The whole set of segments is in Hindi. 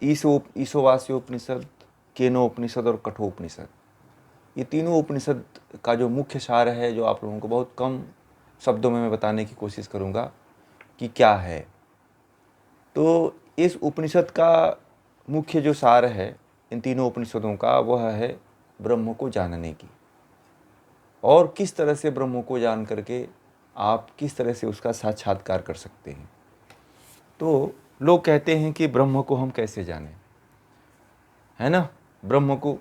ईशोवास्योपनिषद, केनोपनिषद और कठोपनिषद, ये तीनों उपनिषद का जो मुख्य सार है, जो आप लोगों को बहुत कम शब्दों में मैं बताने की कोशिश करूँगा कि क्या है। तो इस उपनिषद का मुख्य जो सार है इन तीनों उपनिषदों का, वह है ब्रह्म को जानने की, और किस तरह से ब्रह्म को जान करके आप किस तरह से उसका साक्षात्कार कर सकते हैं। तो लोग कहते हैं कि ब्रह्म को हम कैसे जानें, है ना। ब्रह्म को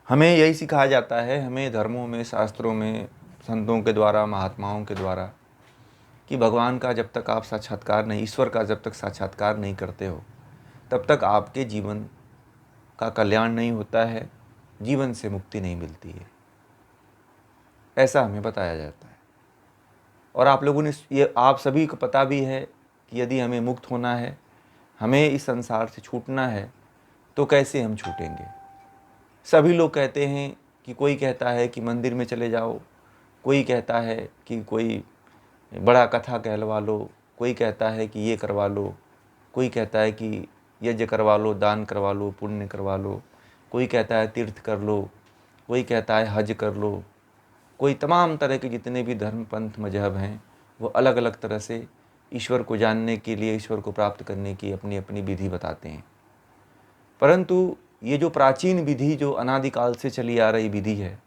हमें यही सिखाया जाता है, हमें धर्मों में, शास्त्रों में, संतों के द्वारा, महात्माओं के द्वारा, कि भगवान का जब तक आप साक्षात्कार नहीं, ईश्वर का जब तक साक्षात्कार नहीं करते हो, तब तक आपके जीवन का कल्याण नहीं होता है, जीवन से मुक्ति नहीं मिलती है, ऐसा हमें बताया जाता है। और आप लोगों ने ये, आप सभी को पता भी है कि यदि हमें मुक्त होना है, हमें इस संसार से छूटना है, तो कैसे हम छूटेंगे। सभी लोग कहते हैं कि कोई कहता है कि मंदिर में चले जाओ, कोई कहता है कि कोई बड़ा कथा कहलवा लो, कोई कहता है कि ये करवा लो, कोई कहता है कि यज्ञ करवा लो, दान करवा लो, पुण्य करवा लो, कोई कहता है तीर्थ कर लो, कोई कहता है हज कर लो। कोई तमाम तरह के जितने भी धर्म, पंथ, मजहब हैं, वो अलग अलग तरह से ईश्वर को जानने के लिए, ईश्वर को प्राप्त करने की अपनी अपनी विधि बताते हैं। परंतु ये जो प्राचीन विधि, जो अनादिकाल से चली आ रही विधि है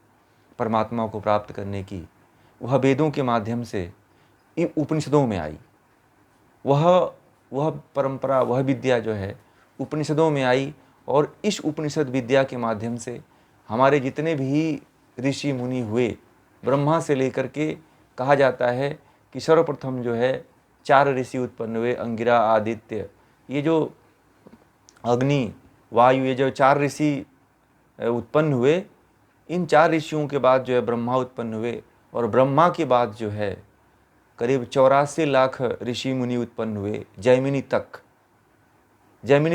परमात्मा को प्राप्त करने की, वह वेदों के माध्यम से इन उपनिषदों में आई। वह परंपरा, वह विद्या जो है उपनिषदों में आई, और इस उपनिषद विद्या के माध्यम से हमारे जितने भी ऋषि मुनि हुए, ब्रह्मा से लेकर के कहा जाता है कि सर्वप्रथम जो है 4 ऋषि उत्पन्न हुए, अंगिरा, आदित्य, ये जो अग्नि, वायु, ये जो 4 ऋषि उत्पन्न हुए, इन 4 ऋषियों के बाद जो है ब्रह्मा उत्पन्न हुए, और ब्रह्मा के बाद जो है करीब 84 लाख ऋषि मुनि उत्पन्न हुए। जैमिनी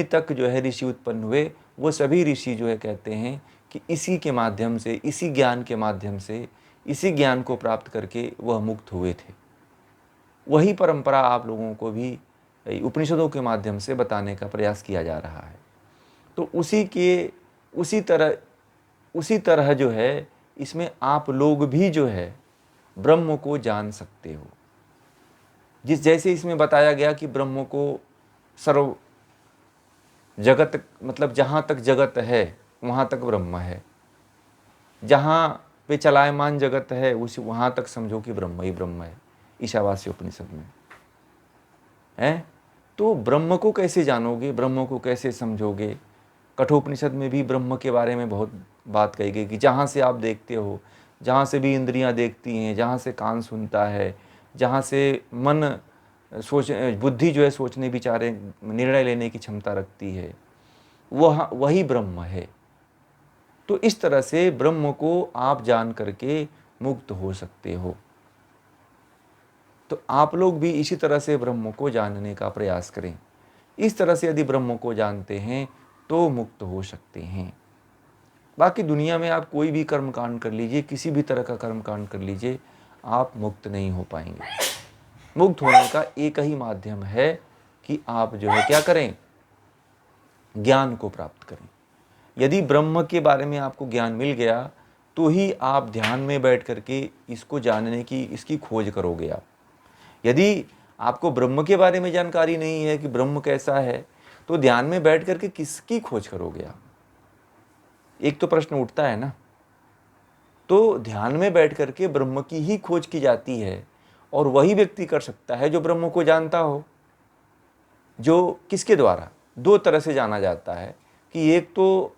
तक जो है ऋषि उत्पन्न हुए। वो सभी ऋषि जो है कहते हैं कि इसी के माध्यम से, इसी ज्ञान के माध्यम से, इसी ज्ञान को प्राप्त करके वह मुक्त हुए थे। वही परंपरा आप लोगों को भी उपनिषदों के माध्यम से बताने का प्रयास किया जा रहा है। तो उसी तरह जो है इसमें आप लोग भी जो है ब्रह्म को जान सकते हो। जैसे इसमें बताया गया कि ब्रह्म को सर्व जगत, मतलब जहाँ तक जगत है वहाँ तक ब्रह्म है, जहाँ पे चलायमान जगत है उसी वहाँ तक समझो कि ब्रह्म ही ब्रह्म है, ईशावास्य उपनिषद में है। तो ब्रह्म को कैसे जानोगे, ब्रह्म को कैसे समझोगे। कठोपनिषद में भी ब्रह्म के बारे में बहुत बात कही गई कि जहाँ से आप देखते हो, जहाँ से भी इंद्रियाँ देखती हैं, जहाँ से कान सुनता है, जहाँ से मन बुद्धि जो है सोचने विचारे, निर्णय लेने की क्षमता रखती है, वही ब्रह्म है। तो इस तरह से ब्रह्म को आप जान करके मुक्त हो सकते हो। तो आप लोग भी इसी तरह से ब्रह्म को जानने का प्रयास करें। इस तरह से यदि ब्रह्म को जानते हैं तो मुक्त हो सकते हैं। बाकी दुनिया में आप कोई भी कर्म कांड कर लीजिए, किसी भी तरह का कर्म कांड कर लीजिए, आप मुक्त नहीं हो पाएंगे। मुक्त होने का एक ही माध्यम है कि आप जो है क्या करें, ज्ञान को प्राप्त करें। यदि ब्रह्म के बारे में आपको ज्ञान मिल गया तो ही आप ध्यान में बैठ करके इसको जानने की, इसकी खोज करोगे आप। यदि आपको ब्रह्म के बारे में जानकारी नहीं है कि ब्रह्म कैसा है, तो ध्यान में बैठ करके किसकी खोज करोगे आप। एक तो प्रश्न उठता है ना। तो ध्यान में बैठ करके ब्रह्म की ही खोज की जाती है, और वही व्यक्ति कर सकता है जो ब्रह्म को जानता हो। जो किसके द्वारा, 2 तरह से जाना जाता है कि एक तो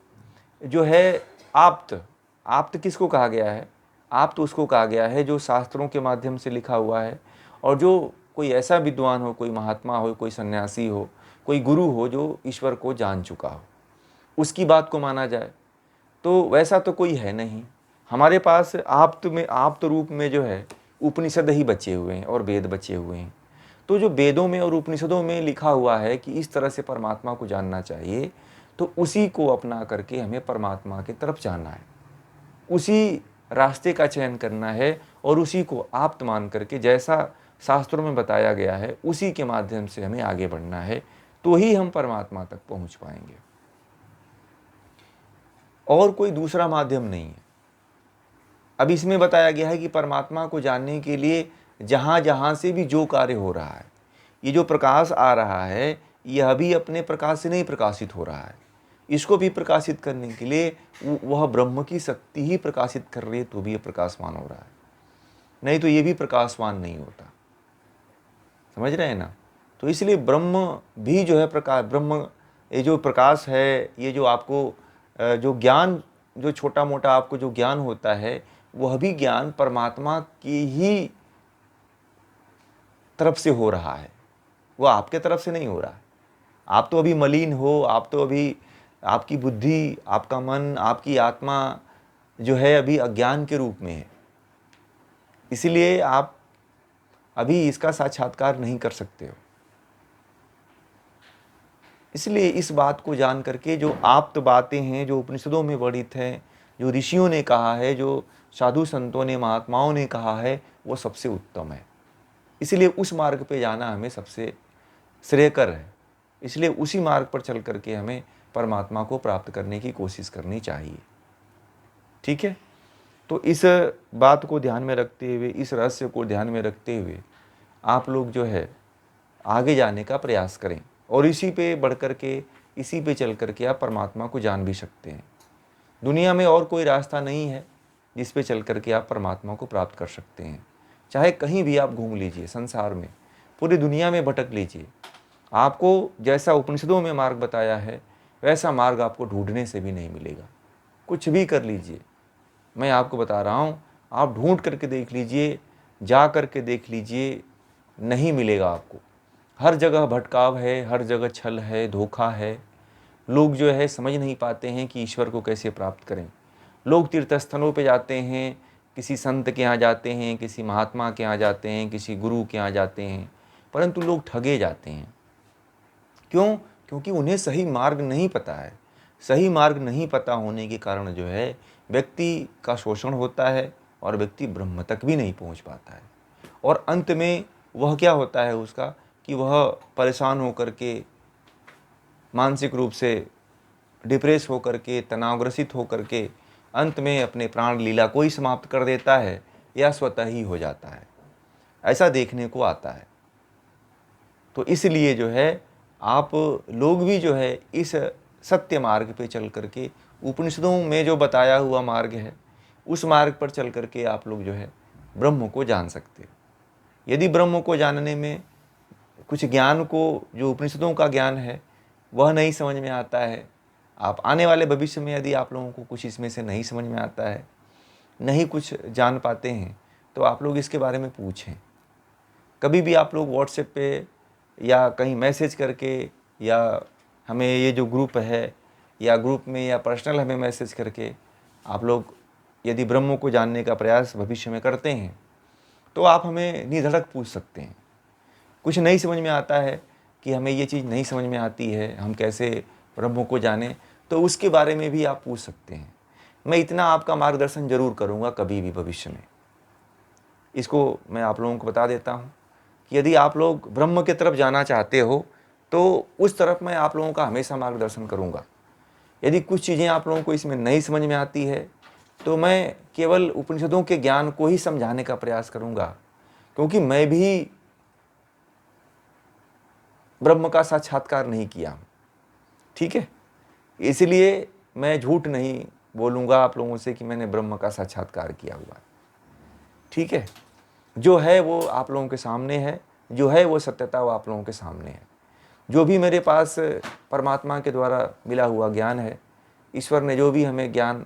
जो है आप्त किसको कहा गया है, आप्त उसको कहा गया है जो शास्त्रों के माध्यम से लिखा हुआ है, और जो कोई ऐसा विद्वान हो, कोई महात्मा हो, कोई सन्यासी हो, कोई गुरु हो जो ईश्वर को जान चुका हो, उसकी बात को माना जाए। तो वैसा तो कोई है नहीं। हमारे पास आप्त रूप में जो है उपनिषद ही बचे हुए हैं और वेद बचे हुए हैं। तो जो वेदों में और उपनिषदों में लिखा हुआ है कि इस तरह से परमात्मा को जानना चाहिए, तो उसी को अपना करके हमें परमात्मा की तरफ जाना है, उसी रास्ते का चयन करना है, और उसी को आप्त मान करके, जैसा शास्त्रों में बताया गया है उसी के माध्यम से हमें आगे बढ़ना है, तो ही हम परमात्मा तक पहुंच पाएंगे। और कोई दूसरा माध्यम नहीं है। अब इसमें बताया गया है कि परमात्मा को जानने के लिए जहाँ जहाँ से भी जो कार्य हो रहा है, ये जो प्रकाश आ रहा है यह भी अपने प्रकाश से नहीं प्रकाशित हो रहा है, इसको भी प्रकाशित करने के लिए वह ब्रह्म की शक्ति ही प्रकाशित कर रही है, तो भी यह प्रकाशवान हो रहा है, नहीं तो ये भी प्रकाशवान नहीं होता। समझ रहे हैं ना? तो इसलिए ब्रह्म भी जो है प्रकाश, ब्रह्म ये जो प्रकाश है, ये जो आपको जो ज्ञान, जो छोटा मोटा आपको जो ज्ञान होता है, वह भी ज्ञान परमात्मा की ही तरफ से हो रहा है, वो आपके तरफ से नहीं हो रहा है। आप तो अभी मलिन हो, आप तो अभी, आपकी बुद्धि, आपका मन, आपकी आत्मा जो है अभी अज्ञान के रूप में है, इसलिए आप अभी इसका साक्षात्कार नहीं कर सकते हो। इसलिए इस बात को जान करके जो आप्त बातें हैं, जो उपनिषदों में वर्णित हैं, जो ऋषियों ने कहा है, जो साधु संतों ने, महात्माओं ने कहा है, वो सबसे उत्तम है। इसलिए उस मार्ग पे जाना हमें सबसे श्रेयकर है। इसलिए उसी मार्ग पर चल करके हमें परमात्मा को प्राप्त करने की कोशिश करनी चाहिए। ठीक है? तो इस बात को ध्यान में रखते हुए, इस रहस्य को ध्यान में रखते हुए आप लोग जो है आगे जाने का प्रयास करें, और इसी पे बढ़ कर के, इसी पे चल कर के आप परमात्मा को जान भी सकते हैं। दुनिया में और कोई रास्ता नहीं है जिस पे चल कर के आप परमात्मा को प्राप्त कर सकते हैं। चाहे कहीं भी आप घूम लीजिए संसार में, पूरी दुनिया में भटक लीजिए, आपको जैसा उपनिषदों में मार्ग बताया है वैसा मार्ग आपको ढूंढने से भी नहीं मिलेगा। कुछ भी कर लीजिए, मैं आपको बता रहा हूँ, आप ढूंढ करके देख लीजिए, जा करके देख लीजिए, नहीं मिलेगा आपको। हर जगह भटकाव है, हर जगह छल है, धोखा है। लोग जो है समझ नहीं पाते हैं कि ईश्वर को कैसे प्राप्त करें। लोग तीर्थस्थलों पे जाते हैं, किसी संत के यहाँ जाते हैं, किसी महात्मा के यहाँ जाते हैं, किसी गुरु के यहाँ जाते हैं, परंतु लोग ठगे जाते हैं। क्यों? क्योंकि उन्हें सही मार्ग नहीं पता है। सही मार्ग नहीं पता होने के कारण जो है व्यक्ति का शोषण होता है और व्यक्ति ब्रह्म तक भी नहीं पहुंच पाता है। और अंत में वह क्या होता है उसका, कि वह परेशान होकर के, मानसिक रूप से डिप्रेस होकर के, तनावग्रसित होकर के अंत में अपने प्राण लीला को ही समाप्त कर देता है या स्वतः ही हो जाता है। ऐसा देखने को आता है। तो इसलिए जो है आप लोग भी जो है इस सत्य मार्ग पे चल करके, उपनिषदों में जो बताया हुआ मार्ग है उस मार्ग पर चल करके आप लोग जो है ब्रह्म को जान सकते हो। यदि ब्रह्म को जानने में कुछ ज्ञान को, जो उपनिषदों का ज्ञान है वह नहीं समझ में आता है, आप आने वाले भविष्य में यदि आप लोगों को कुछ इसमें से नहीं समझ में आता है, नहीं कुछ जान पाते हैं, तो आप लोग इसके बारे में पूछें। कभी भी आप लोग व्हाट्सएप पे या कहीं मैसेज करके, या हमें ये जो ग्रुप है या ग्रुप में या पर्सनल हमें मैसेज करके आप लोग यदि ब्रह्म को जानने का प्रयास भविष्य में करते हैं, तो आप हमें निधड़क पूछ सकते हैं। कुछ नहीं समझ में आता है कि हमें ये चीज़ नहीं समझ में आती है, हम कैसे ब्रह्म को जानें, तो उसके बारे में भी आप पूछ सकते हैं। मैं इतना आपका मार्गदर्शन जरूर करूँगा कभी भी भविष्य में। इसको मैं आप लोगों को बता देता हूँ कि यदि आप लोग ब्रह्म की तरफ जाना चाहते हो तो उस तरफ मैं आप लोगों का हमेशा मार्गदर्शन करूँगा। यदि कुछ चीज़ें आप लोगों को इसमें नहीं समझ में आती है तो मैं केवल उपनिषदों के ज्ञान को ही समझाने का प्रयास करूँगा, क्योंकि मैं भी ब्रह्म का साक्षात्कार नहीं किया हूँ। ठीक है? इसलिए मैं झूठ नहीं बोलूँगा आप लोगों से कि मैंने ब्रह्म का साक्षात्कार किया हुआ है। ठीक है? जो है वो आप लोगों के सामने है, जो है वो सत्यता वो आप लोगों के सामने है। जो भी मेरे पास परमात्मा के द्वारा मिला हुआ ज्ञान है, ईश्वर ने जो भी हमें ज्ञान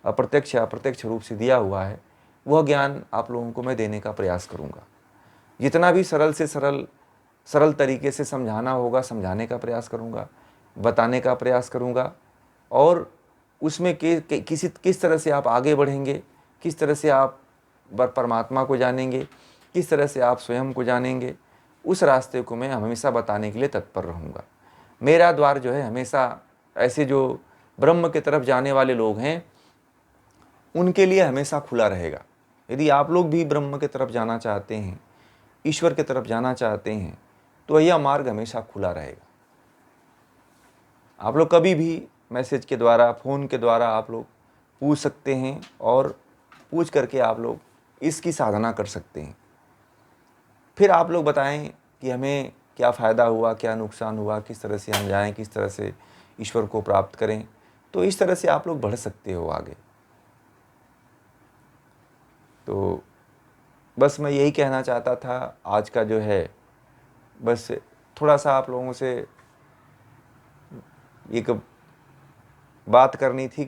अप्रत्यक्ष या अप्रत्यक्ष रूप से दिया हुआ है, वह ज्ञान आप लोगों को मैं देने का प्रयास करूँगा। जितना भी सरल से सरल तरीके से समझाना होगा समझाने का प्रयास करूँगा, बताने का प्रयास करूँगा। और उसमें किस तरह से आप आगे बढ़ेंगे, किस तरह से आप परमात्मा को जानेंगे, किस तरह से आप स्वयं को जानेंगे, उस रास्ते को मैं हमेशा बताने के लिए तत्पर रहूँगा। मेरा द्वार जो है हमेशा ऐसे जो ब्रह्म की तरफ जाने वाले लोग हैं उनके लिए हमेशा खुला रहेगा। यदि आप लोग भी ब्रह्म की तरफ जाना चाहते हैं ईश्वर की तरफ जाना चाहते हैं तो यह मार्ग हमेशा खुला रहेगा। आप लोग कभी भी मैसेज के द्वारा, फ़ोन के द्वारा आप लोग पूछ सकते हैं और पूछ करके आप लोग इसकी साधना कर सकते हैं। फिर आप लोग बताएं कि हमें क्या फ़ायदा हुआ, क्या नुकसान हुआ, किस तरह से हम जाएं, किस तरह से ईश्वर को प्राप्त करें। तो इस तरह से आप लोग बढ़ सकते हो आगे। तो बस मैं यही कहना चाहता था। आज का जो है बस थोड़ा सा आप लोगों से एक बात करनी थी